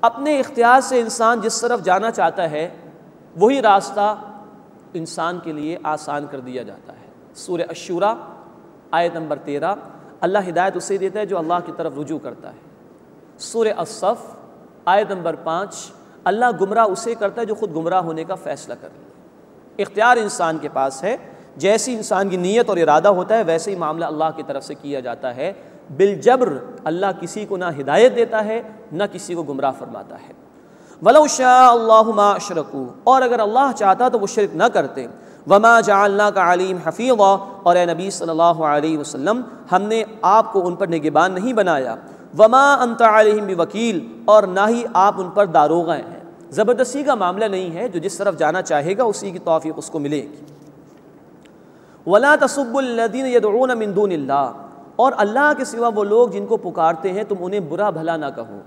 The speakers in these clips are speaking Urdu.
اپنے اختیار سے انسان جس طرف جانا چاہتا ہے وہی راستہ انسان کے لیے آسان کر دیا جاتا ہے۔ سورہ الشورى آیت نمبر 13، اللہ ہدایت اسے دیتا ہے جو اللہ کی طرف رجوع کرتا ہے۔ سورہ الصف آیت نمبر 5، اللہ گمراہ اسے کرتا ہے جو خود گمراہ ہونے کا فیصلہ کر لے۔ اختیار انسان کے پاس ہے، جیسی انسان کی نیت اور ارادہ ہوتا ہے ویسے ہی معاملہ اللہ کی طرف سے کیا جاتا ہے۔ بالجبر اللہ کسی کو نہ ہدایت دیتا ہے نہ کسی کو گمراہ فرماتا ہے۔ وَلَوْ شَاءَ اللَّهُ مَا أَشْرَكُوا، اور اگر اللہ چاہتا تو وہ شرک نہ کرتے۔ وَمَا جَعَلْنَاكَ عَلَيْهِمْ حَفِيظًا، اور اے نبی صلی اللہ علیہ وسلم ہم نے آپ کو ان پر نگہبان نہیں بنایا۔ وَمَا أَنْتَ عَلَيْهِمْ بِوَكِيلٍ، اور نہ ہی آپ ان پر داروغہ ہیں۔ زبردستی کا معاملہ نہیں ہے، جو جس طرف جانا چاہے گا اسی کی توفیق اس کو ملے گی۔ وَلَا تَسُبُّوا الَّذِينَ يَدْعُونَ مِن دُونِ اللَّهِ، اور اللہ کے سوا وہ لوگ جن کو پکارتے ہیں تم انہیں برا بھلا نہ کہو۔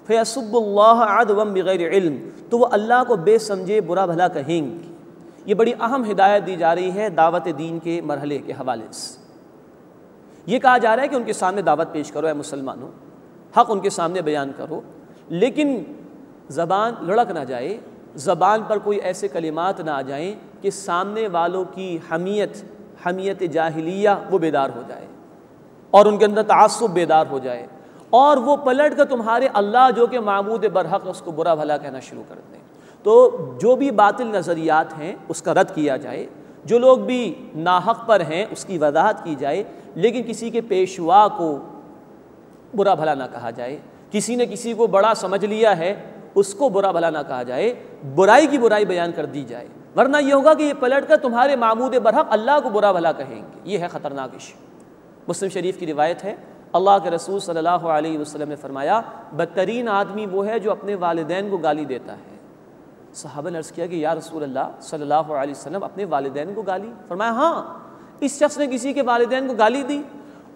فَيَسُبُّوا اللَّهَ عَدْوًا بِغَيْرِ عِلْمٍ، تو وہ اللہ کو بے سمجھے برا بھلا کہیں گے۔ یہ بڑی اہم ہدایت دی جا رہی ہے دعوت دین کے مرحلے کے حوالے سے۔ یہ کہا جا رہا ہے کہ ان کے سامنے دعوت پیش کرو اے مسلمانوں، حق ان کے سامنے بیان کرو، لیکن زبان لڑک نہ جائے، زبان پر کوئی ایسے کلمات نہ آ جائیں کہ سامنے والوں کی حمیت جاہلیہ وہ بیدار ہو جائے اور ان کے اندر تعصب بیدار ہو جائے، اور وہ پلٹ کر تمہارے اللہ جو کہ معبود برحق اس کو برا بھلا کہنا شروع کر دیں۔ تو جو بھی باطل نظریات ہیں اس کا رد کیا جائے، جو لوگ بھی ناحق پر ہیں اس کی وضاحت کی جائے، لیکن کسی کے پیشوا کو برا بھلا نہ کہا جائے، کسی نے کسی کو بڑا سمجھ لیا ہے اس کو برا بھلا نہ کہا جائے، برائی کی برائی بیان کر دی جائے، ورنہ یہ ہوگا کہ یہ پلٹ کر تمہارے معبود برحق اللہ کو برا بھلا کہیں گے۔ یہ ہے خطرناک ایشو۔ مسلم شریف کی روایت ہے، اللہ کے رسول صلی اللہ علیہ وسلم نے فرمایا بدترین آدمی وہ ہے جو اپنے والدین کو گالی دیتا ہے۔ صحابہ نے عرض کیا کہ یا رسول اللہ صلی اللہ علیہ وسلم اپنے والدین کو گالی؟ فرمایا ہاں، اس شخص نے کسی کے والدین کو گالی دی،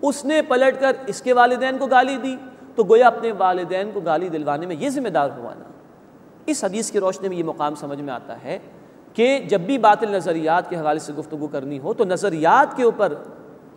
اس نے پلٹ کر اس کے والدین کو گالی دی، تو گویا اپنے والدین کو گالی دلوانے میں یہ ذمہ دار ہوا نا۔ اس حدیث کی روشنی میں یہ مقام سمجھ میں آتا ہے کہ جب بھی باطل نظریات کے حوالے سے گفتگو کرنی ہو تو نظریات کے اوپر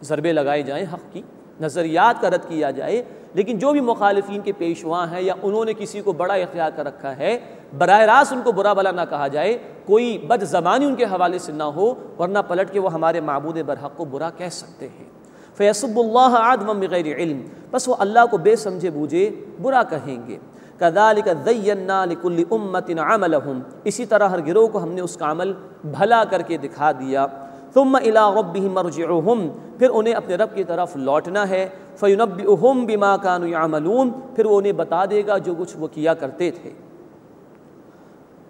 ضربے لگائے جائیں، حق کی نظریات کا رد کیا جائے، لیکن جو بھی مخالفین کے پیشواں ہیں یا انہوں نے کسی کو بڑا اختیار کر رکھا ہے براہ راست ان کو برا بھلا نہ کہا جائے، کوئی بد زبانی ان کے حوالے سے نہ ہو، ورنہ پلٹ کے وہ ہمارے معبود برحق کو برا کہہ سکتے ہیں۔ فَيَسُبُّ اللَّهَ عَدْوًا بِغَيْرِ عِلْمٍ، بس وہ اللہ کو بے سمجھے بوجھے برا کہیں گے۔ كَذَلِكَ زَيَّنَّا لِكُلِّ أُمَّةٍ عَمَلَهُمْ، اسی طرح ہر گروہ کو ہم نے اس کا عمل بھلا کر کے دکھا دیا۔ ثُمَّ إِلَىٰ رَبِّهِمْ مَرْجِعُهُمْ، پھر انہیں اپنے رب کی طرف لوٹنا ہے۔ فَيُنَبِّئُهُمْ بِمَا كَانُوا يَعْمَلُونَ، پھر وہ انہیں بتا دے گا جو کچھ وہ کیا کرتے تھے۔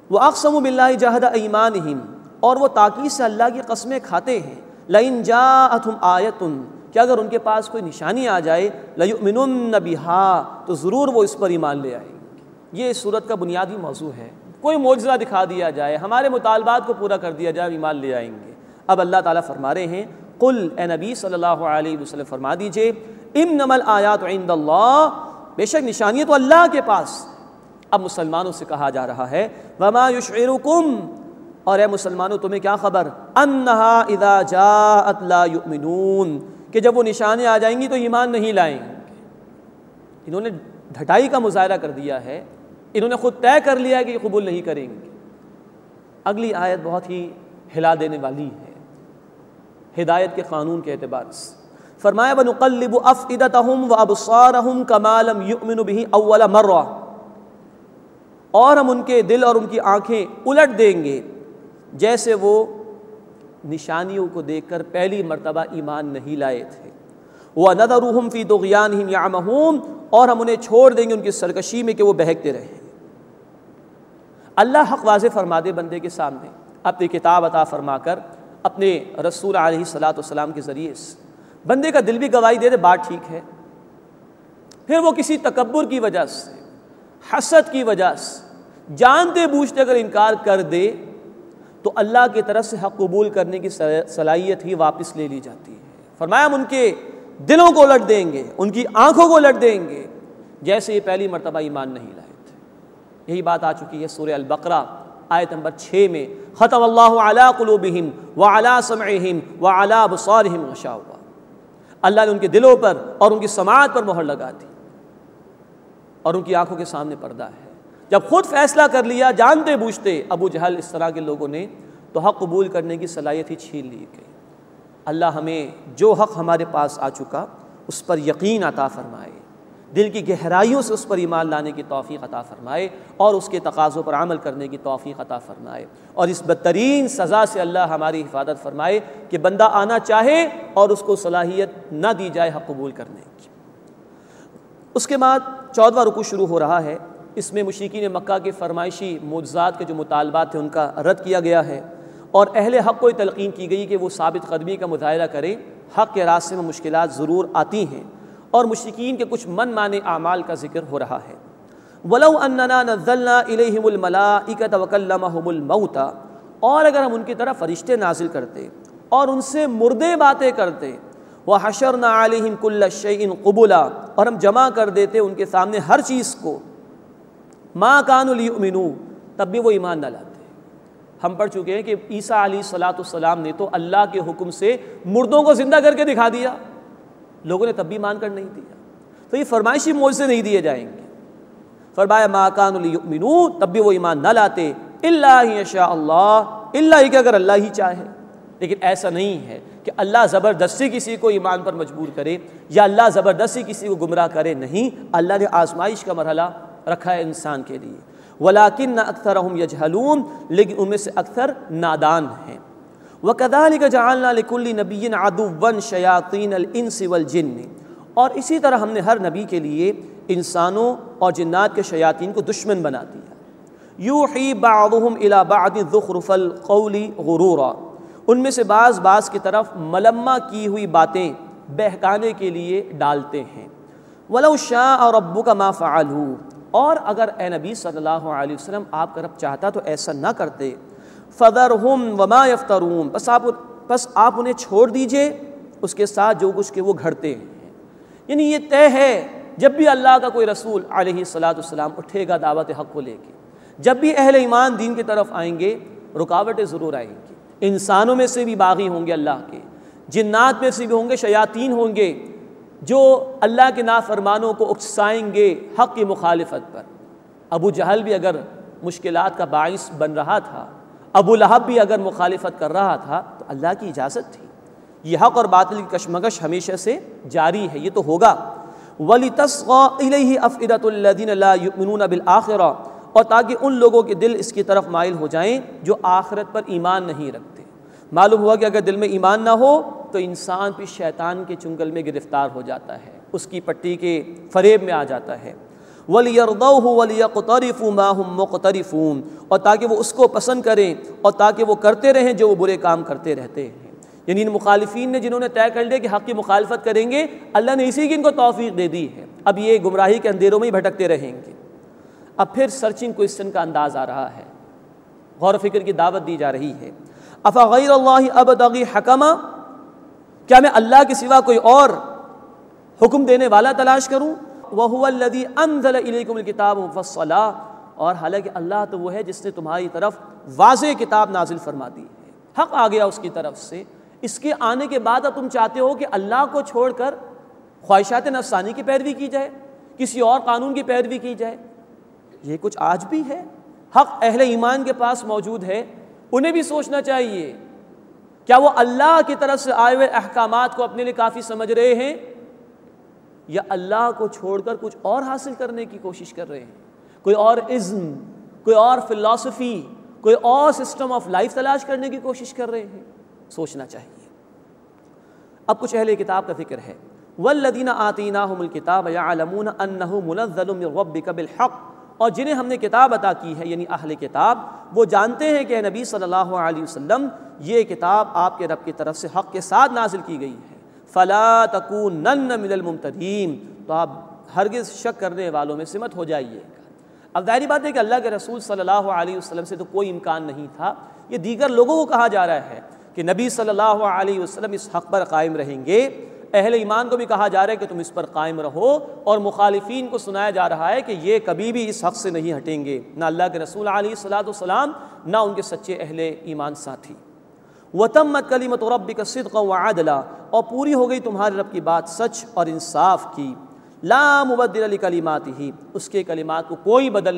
وَأَقْسَمُوا بِاللَّهِ جَهْدَ أَيْمَانِهِمْ، اور وہ تاکید سے اللہ کی قسمیں کھاتے ہیں۔ لَإِن جَاءَتْهُمْ آیَةٌ، کہ اگر ان کے پاس کوئی نشانی آ جائے، لَيُؤْمِنُنَّ بِهَا، تو ضرور وہ اس پر ایمان لے آئیں گے۔ یہ اس سورت کا بنیادی موضوع ہے۔ کوئی معجزہ دکھا دیا جائے، ہمارے مطالبات کو پورا کر دیا جائے، ایمان لے آئیں گے۔ اب اللہ تعالیٰ فرما رہے ہیں قل، اے نبی صلی اللہ علیہ وسلم فرما دیجئے انما الآیات عند اللہ، بے شک نشانیت تو اللہ کے پاس۔ اب مسلمانوں سے کہا جا رہا ہے وما یشعرکم، اور اے مسلمانوں تمہیں کیا خبر، انہا اذا جاءت لا یؤمنون، کہ جب وہ نشانیں آ جائیں گی تو ایمان نہیں لائیں گے۔ انہوں نے ڈھٹائی کا مظاہرہ کر دیا ہے، انہوں نے خود طے کر لیا ہے کہ یہ قبول نہیں کریں گے۔ اگلی آیت بہت ہی ہلا دینے والی ہے ہدایت کے قانون کے اعتبار سے۔ فرمایا وَنُقَلِّبُ أَفْئِدَتَهُمْ وَأَبْصَارَهُمْ كَمَا لَمْ يُؤْمِنُوا بِهِ أَوَّلَ مَرَّةٍ، اور ہم ان کے دل اور ان کی آنکھیں الٹ دیں گے جیسے وہ نشانیوں کو دیکھ کر پہلی مرتبہ ایمان نہیں لائے تھے۔ وَنَذَرُهُمْ فِي طُغْيَانِهِمْ يَعْمَهُونَ، اور ہم انہیں چھوڑ دیں گے ان کی سرکشی میں کہ وہ بہکتے رہیں۔ اللہ حق واضح فرما دے بندے کے سامنے اپنی کتاب عطا فرما کر، اپنے رسول علیہ الصلاۃ والسلام کے ذریعے سے بندے کا دل بھی گواہی دے دے بات ٹھیک ہے، پھر وہ کسی تکبر کی وجہ سے، حسد کی وجہ سے جانتے بوجھتے اگر انکار کر دے تو اللہ کی طرف سے حق قبول کرنے کی صلاحیت ہی واپس لے لی جاتی ہے۔ فرمایا ہم ان کے دلوں کو الٹ دیں گے، ان کی آنکھوں کو الٹ دیں گے جیسے یہ پہلی مرتبہ ایمان نہیں لائے تھے۔ یہی بات آ چکی ہے سورہ البقرہ آیت نمبر 6 میں، ختم اللہ علی قلوبہم وعلی سمعہم وعلی ابصارہم غشاوہ، اللہ نے ان کے دلوں پر اور ان کی سماعت پر مہر لگا دی اور ان کی آنکھوں کے سامنے پردہ ہے۔ جب خود فیصلہ کر لیا جانتے بوجھتے ابو جہل اس طرح کے لوگوں نے، تو حق قبول کرنے کی صلاحیت ہی چھین لی گئی۔ اللہ ہمیں جو حق ہمارے پاس آ چکا اس پر یقین عطا فرمائے، دل کی گہرائیوں سے اس پر ایمان لانے کی توفیق عطا فرمائے اور اس کے تقاضوں پر عمل کرنے کی توفیق عطا فرمائے، اور اس بدترین سزا سے اللہ ہماری حفاظت فرمائے کہ بندہ آنا چاہے اور اس کو صلاحیت نہ دی جائے حق قبول کرنے کی۔ اس کے بعد 14واں رکوع شروع ہو رہا ہے۔ اس میں مشرکین مکہ کے فرمائشی معجزات کے جو مطالبات تھے ان کا رد کیا گیا ہے، اور اہل حق کو تلقین کی گئی کہ وہ ثابت قدمی کا مظاہرہ کریں۔ حق کے راستے میں مشکلات ضرور آتی ہیں، اور مشرکین کے کچھ من مانے اعمال کا ذکر ہو رہا ہے۔ وَلَوْ أَنَّنَا نَزَّلْنَا إِلَيْهِمُ الْمَلَائِكَةَ وَكَلَّمَهُمُ الْمَوْتَى، اور اگر ہم ان کی طرف فرشتے نازل کرتے اور ان سے مردے باتیں کرتے، وَحَشَرْنَا عَلَيْهِمْ كُلَّ شَيْءٍ قُبُلًا، اور ہم جمع کر دیتے ان کے سامنے ہر چیز کو، مَا كَانُوا لِيُؤْمِنُوا، تب بھی وہ ایمان نہ لاتے۔ ہم پڑھ چکے ہیں کہ عیسیٰ علیہ السلام نے تو اللہ کے حکم سے مردوں کو زندہ کر کے دکھا دیا، لوگوں نے تب بھی مان کر نہیں دیا۔ تو یہ فرمائشی معجزے نہیں دیے جائیں گے۔ فرمایا ما كانوا ليؤمنوا، تب بھی وہ ایمان نہ لاتے، الا ان یشاء اللہ، الا کہ اگر اللہ ہی چاہے۔ لیکن ایسا نہیں ہے کہ اللہ زبردستی کسی کو ایمان پر مجبور کرے یا اللہ زبردستی کسی کو گمراہ کرے، نہیں، اللہ نے آزمائش کا مرحلہ رکھا ہے انسان کے لیے۔ وَلَٰكِنَّ أَكْثَرَهُمْ يَجْهَلُونَ، لیکن ان میں سے اکثر نادان ہیں۔ وَكَذَٰلِكَ جَعَلْنَا لِكُلِّ نَبِيٍّ عَدُوًّا شَيَاطِينَ الْإِنسِ وَالْجِنِّ، اور اسی طرح ہم نے ہر نبی کے لیے انسانوں اور جنات کے شیاطین کو دشمن بنا دیا۔ یوحی بعضهم الی بعض زخرف القول غرورا، ان میں سے بعض کی طرف ملمہ کی ہوئی باتیں بہکانے کے لیے ڈالتے ہیں۔ ولو شاء ربک ما فعلوا، اور اگر اے نبی صلی اللہ علیہ وسلم آپ کا رب چاہتا تو ایسا نہ کرتے۔ فذرہم وما یفترون، بس آپ انہیں چھوڑ دیجئے اس کے ساتھ جو کچھ کہ وہ گھڑتے ہیں۔ یعنی یہ طے ہے جب بھی اللہ کا کوئی رسول علیہ السلام اٹھے گا دعوت حق کو لے کے، جب بھی اہل ایمان دین کی طرف آئیں گے رکاوٹیں ضرور آئیں گی۔ انسانوں میں سے بھی باغی ہوں گے اللہ کے، جنات میں سے بھی ہوں گے، شیاطین ہوں گے جو اللہ کے نافرمانوں کو اکسائیں گے حق کی مخالفت پر۔ ابو جہل بھی اگر مشکلات کا باعث بن رہا تھا، ابو لہب بھی اگر مخالفت کر رہا تھا، تو اللہ کی اجازت تھی۔ یہ حق اور باطل کی کشمکش ہمیشہ سے جاری ہے، یہ تو ہوگا۔ وَلِتَصْغَىٰ إِلَيْهِ أَفْئِدَةُ الَّذِينَ لَا يُؤْمِنُونَ بِالْآخِرَةِ، اور تاکہ ان لوگوں کے دل اس کی طرف مائل ہو جائیں جو آخرت پر ایمان نہیں رکھتے۔ معلوم ہوا کہ اگر دل میں ایمان نہ ہو تو انسان بھی شیطان کے چنگل میں گرفتار ہو جاتا ہے، اس کی پٹی کے فریب میں آ جاتا ہے۔ وَلِيَرْضَوْهُ وَلِيَقْتَرِفُوا مَا هُمْ مُقْتَرِفُونَ، اور تاکہ وہ اس کو پسند کریں اور تاکہ وہ کرتے رہیں جو وہ برے کام کرتے رہتے ہیں۔ یعنی ان مخالفین نے جنہوں نے طے کر لیا کہ حق کی مخالفت کریں گے، اللہ نے اسی کی ان کو توفیق دے دی ہے، اب یہ گمراہی کے اندھیروں میں ہی بھٹکتے رہیں گے۔ اب پھر سرچنگ کوئسچن کا انداز آ رہا ہے، غور و فکر کی دعوت دی جا رہی ہے۔ افغیر اللہ ابتغی حکما، کیا میں اللہ کے سوا کوئی اور حکم دینے والا تلاش کروں؟ وَهُوَ الَّذِي أَنزَلَ إِلَيْكُمُ الْكِتَابَ مُفَصَّلًا، اور حالانکہ اللہ تو وہ ہے جس نے تمہاری طرف واضح کتاب نازل فرما دی ہے، حق آ گیا اس کی طرف سے۔ اس کے آنے کے بعد اب تم چاہتے ہو کہ اللہ کو چھوڑ کر خواہشات نفسانی کی پیروی کی جائے، کسی اور قانون کی پیروی کی جائے؟ یہ کچھ آج بھی ہے، حق اہل ایمان کے پاس موجود ہے، انہیں بھی سوچنا چاہیے کیا وہ اللہ کی طرف سے آئے ہوئے احکامات کو اپنے لیے کافی سمجھ رہے ہیں، یا اللہ کو چھوڑ کر کچھ اور حاصل کرنے کی کوشش کر رہے ہیں، کوئی اور ازم، کوئی اور فلسفی، کوئی اور سسٹم آف لائف تلاش کرنے کی کوشش کر رہے ہیں؟ سوچنا چاہیے۔ اب کچھ اہل کتاب کا ذکر ہے۔ والذین آتیناہم الکتاب یعلمون انہ منزل من ربک بالحق، اور جنہیں ہم نے کتاب عطا کی ہے یعنی اہل کتاب، وہ جانتے ہیں کہ اے نبی صلی اللہ علیہ وسلم یہ کتاب آپ کے رب کی طرف سے حق کے ساتھ نازل کی گئی ہے۔ فلا تکونن من الممترین، تو آپ ہرگز شک کرنے والوں میں سے مت ہو جائیے۔ اب ظاہری بات ہے کہ اللہ کے رسول صلی اللہ علیہ وسلم سے تو کوئی امکان نہیں تھا، یہ دیگر لوگوں کو کہا جا رہا ہے کہ نبی صلی اللہ علیہ وسلم اس حق پر قائم رہیں گے، اہل ایمان کو بھی کہا جا رہا ہے کہ تم اس پر قائم رہو، اور مخالفین کو سنایا جا رہا ہے کہ یہ کبھی بھی اس حق سے نہیں ہٹیں گے، نہ اللہ کے رسول علیہ السلام نہ ان کے سچے اہل ایمان ساتھی۔ وَتَمَّتْ كَلِمَةُ رَبِّكَ صِدْقًا وَعَدْلًا، اور پوری ہو گئی تمہارے رب کی بات سچ اور انصاف کی۔ لَا مُبَدِّلَ لِكَلِمَاتِهِ، اس کے کلمات کو کوئی بدل